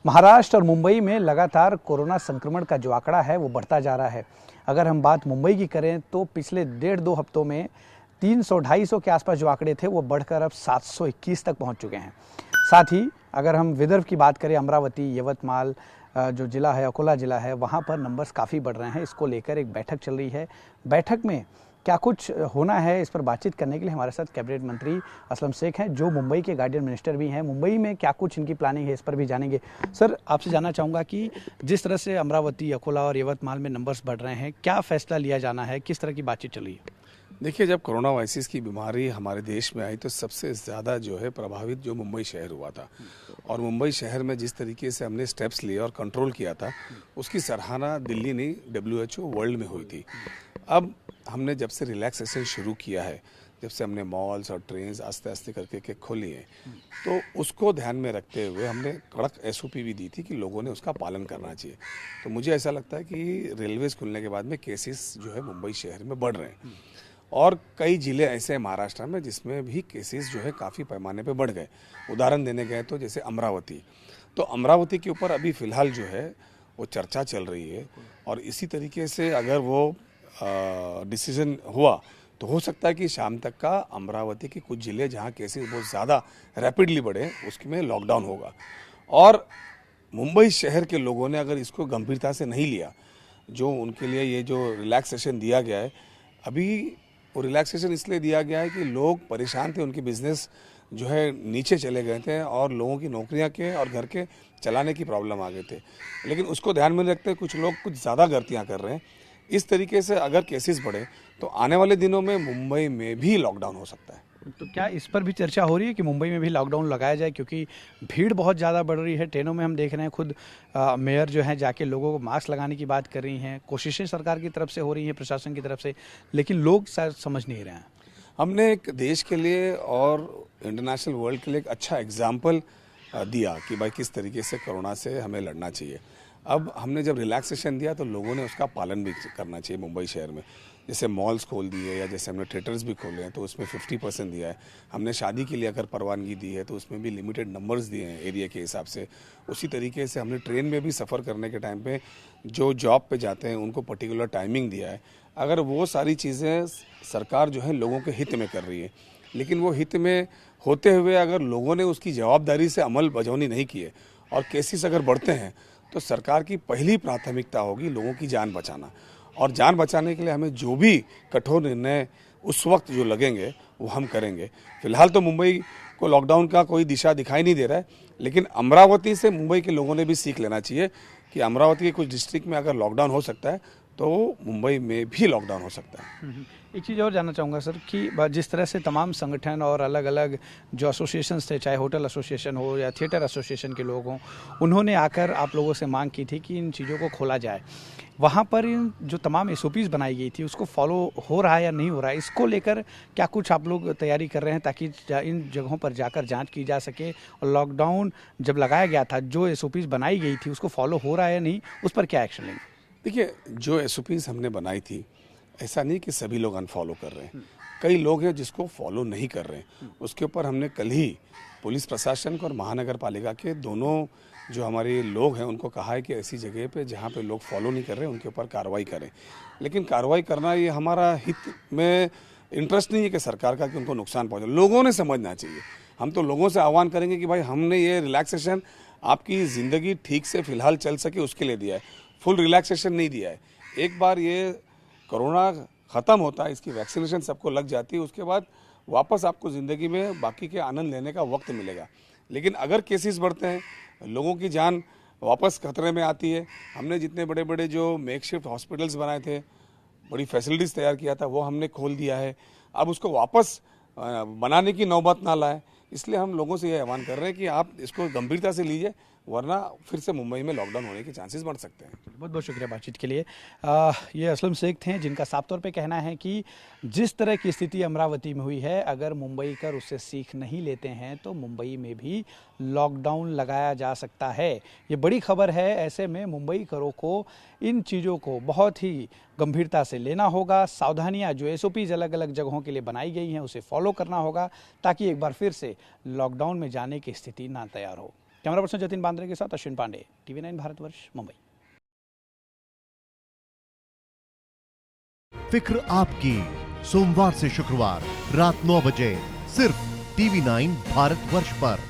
महाराष्ट्र और मुंबई में लगातार कोरोना संक्रमण का जो आंकड़ा है वो बढ़ता जा रहा है। अगर हम बात मुंबई की करें तो पिछले 1.5-2 हफ्तों में 300-250 के आसपास जो आंकड़े थे वो बढ़कर अब 721 तक पहुंच चुके हैं। साथ ही अगर हम विदर्भ की बात करें, अमरावती, यवतमाल जो ज़िला है, अकोला ज़िला है, वहाँ पर नंबर्स काफ़ी बढ़ रहे हैं। इसको लेकर एक बैठक चल रही है। बैठक में क्या कुछ होना है, इस पर बातचीत करने के लिए हमारे साथ कैबिनेट मंत्री असलम शेख हैं, जो मुंबई के गार्डियन मिनिस्टर भी हैं। मुंबई में क्या कुछ इनकी प्लानिंग है, इस पर भी जानेंगे। सर, आपसे जानना चाहूँगा कि जिस तरह से अमरावती, अकोला और यवतमाल में नंबर्स बढ़ रहे हैं, क्या फैसला लिया जाना है, किस तरह की बातचीत चल रही है? देखिए, जब कोरोना वायरस की बीमारी हमारे देश में आई तो सबसे ज़्यादा जो है प्रभावित जो मुंबई शहर हुआ था। और मुंबई शहर में जिस तरीके से हमने स्टेप्स लिए और कंट्रोल किया था, उसकी सराहना दिल्ली नहीं WHO वर्ल्ड में हुई थी। अब हमने जब से रिलैक्सेशन शुरू किया है, जब से हमने मॉल्स और ट्रेन्स आस्ते आस्ते करके खोली हैं, तो उसको ध्यान में रखते हुए हमने कड़क SOP भी दी थी कि लोगों ने उसका पालन करना चाहिए। तो मुझे ऐसा लगता है कि रेलवेज़ खुलने के बाद में केसेस जो है मुंबई शहर में बढ़ रहे हैं। और कई ज़िले ऐसे हैं महाराष्ट्र में जिसमें भी केसेस जो है काफ़ी पैमाने पे बढ़ गए। उदाहरण देने गए तो जैसे अमरावती, तो अमरावती के ऊपर अभी फ़िलहाल जो है वो चर्चा चल रही है। और इसी तरीके से अगर वो डिसीजन हुआ तो हो सकता है कि शाम तक का अमरावती के कुछ ज़िले जहाँ केसेस बहुत ज़्यादा रैपिडली बढ़े उसमें लॉकडाउन होगा। और मुंबई शहर के लोगों ने अगर इसको गंभीरता से नहीं लिया, जो उनके लिए ये जो रिलैक्सेशन दिया गया है, अभी वो रिलैक्सेशन इसलिए दिया गया है कि लोग परेशान थे, उनके बिजनेस जो है नीचे चले गए थे और लोगों की नौकरियां के और घर के चलाने की प्रॉब्लम आ गए थे। लेकिन उसको ध्यान में रखते कुछ लोग कुछ ज़्यादा गलतियां कर रहे हैं। इस तरीके से अगर केसेस बढ़े तो आने वाले दिनों में मुंबई में भी लॉकडाउन हो सकता है। तो क्या इस पर भी चर्चा हो रही है कि मुंबई में भी लॉकडाउन लगाया जाए, क्योंकि भीड़ बहुत ज़्यादा बढ़ रही है। ट्रेनों में हम देख रहे हैं, खुद मेयर जो है जाके लोगों को मास्क लगाने की बात कर रही हैं। कोशिशें सरकार की तरफ से हो रही हैं, प्रशासन की तरफ से, लेकिन लोग शायद समझ नहीं रहे हैं। हमने एक देश के लिए और इंटरनेशनल वर्ल्ड के लिए एक अच्छा एग्जाम्पल दिया कि भाई किस तरीके से कोरोना से हमें लड़ना चाहिए। अब हमने जब रिलैक्सेशन दिया तो लोगों ने उसका पालन भी करना चाहिए। मुंबई शहर में जैसे मॉल्स खोल दिए या जैसे हमने थिएटर्स भी खोले हैं तो उसमें 50% दिया है। हमने शादी के लिए अगर परवानगी दी है तो उसमें भी लिमिटेड नंबर्स दिए हैं एरिया के हिसाब से। उसी तरीके से हमने ट्रेन में भी सफ़र करने के टाइम पे जो जॉब पे जाते हैं उनको पर्टिकुलर टाइमिंग दिया है। अगर वो सारी चीज़ें सरकार जो है लोगों के हित में कर रही है, लेकिन वो हित में होते हुए अगर लोगों ने उसकी जवाबदारी से अमल बजौनी नहीं की है और केसेस अगर बढ़ते हैं तो सरकार की पहली प्राथमिकता होगी लोगों की जान बचाना। और जान बचाने के लिए हमें जो भी कठोर निर्णय उस वक्त जो लगेंगे वो हम करेंगे। फिलहाल तो मुंबई को लॉकडाउन का कोई दिशा दिखाई नहीं दे रहा है, लेकिन अमरावती से मुंबई के लोगों ने भी सीख लेना चाहिए कि अमरावती के कुछ डिस्ट्रिक्ट में अगर लॉकडाउन हो सकता है तो मुंबई में भी लॉकडाउन हो सकता है। एक चीज़ और जानना चाहूँगा सर कि जिस तरह से तमाम संगठन और अलग अलग जो एसोसिएशंस थे, चाहे होटल एसोसिएशन हो या थिएटर एसोसिएशन के लोग हों, उन्होंने आकर आप लोगों से मांग की थी कि इन चीज़ों को खोला जाए। वहाँ पर इन जो तमाम SOPs बनाई गई थी उसको फॉलो हो रहा है या नहीं हो रहा है, इसको लेकर क्या कुछ आप लोग तैयारी कर रहे हैं ताकि इन जगहों पर जाकर जाँच की जा सके? और लॉकडाउन जब लगाया गया था, जो SOPs बनाई गई थी उसको फॉलो हो रहा है या नहीं, उस पर क्या एक्शन लेंगे? देखिए, जो SOPs हमने बनाई थी, ऐसा नहीं कि सभी लोग अनफॉलो कर रहे हैं। कई लोग हैं जिसको फॉलो नहीं कर रहे हैं। उसके ऊपर हमने कल ही पुलिस प्रशासन को और महानगर पालिका के दोनों जो हमारे लोग हैं उनको कहा है कि ऐसी जगह पे जहाँ पे लोग फॉलो नहीं कर रहे हैं उनके ऊपर कार्रवाई करें। लेकिन कार्रवाई करना ये हमारा हित में इंटरेस्ट नहीं है कि सरकार का कि उनको नुकसान पहुँचे। लोगों ने समझना चाहिए। हम तो लोगों से आह्वान करेंगे कि भाई हमने ये रिलैक्सेशन आपकी ज़िंदगी ठीक से फ़िलहाल चल सके उसके लिए दिया है, फुल रिलैक्सेशन नहीं दिया है। एक बार ये कोरोना ख़त्म होता है, इसकी वैक्सीनेशन सबको लग जाती है, उसके बाद वापस आपको ज़िंदगी में बाकी के आनंद लेने का वक्त मिलेगा। लेकिन अगर केसेस बढ़ते हैं, लोगों की जान वापस खतरे में आती है। हमने जितने बड़े बड़े जो मेकशिफ्ट हॉस्पिटल्स बनाए थे, बड़ी फैसिलिटीज़ तैयार किया था, वो हमने खोल दिया है। अब उसको वापस बनाने की नौबत ना लाए, इसलिए हम लोगों से ये आह्वान कर रहे हैं कि आप इसको गंभीरता से लीजिए, वरना फिर से मुंबई में लॉकडाउन होने के चांसेस बढ़ सकते हैं। बहुत बहुत शुक्रिया बातचीत के लिए। ये असलम शेख थे, जिनका साफ तौर पे कहना है कि जिस तरह की स्थिति अमरावती में हुई है, अगर मुंबई कर उससे सीख नहीं लेते हैं तो मुंबई में भी लॉकडाउन लगाया जा सकता है। ये बड़ी खबर है। ऐसे में मुंबई करों को इन चीज़ों को बहुत ही गंभीरता से लेना होगा। सावधानियाँ जो SOPs अलग अलग जगहों के लिए बनाई गई हैं उसे फॉलो करना होगा, ताकि एक बार फिर से लॉकडाउन में जाने की स्थिति ना तैयार हो। कैमरा पर्सन जतिन बांद्रे के साथ अश्विन पांडे, TV9 भारतवर्ष, मुंबई। फिक्र आपकी, सोमवार से शुक्रवार रात 9 बजे सिर्फ TV9 भारतवर्ष पर।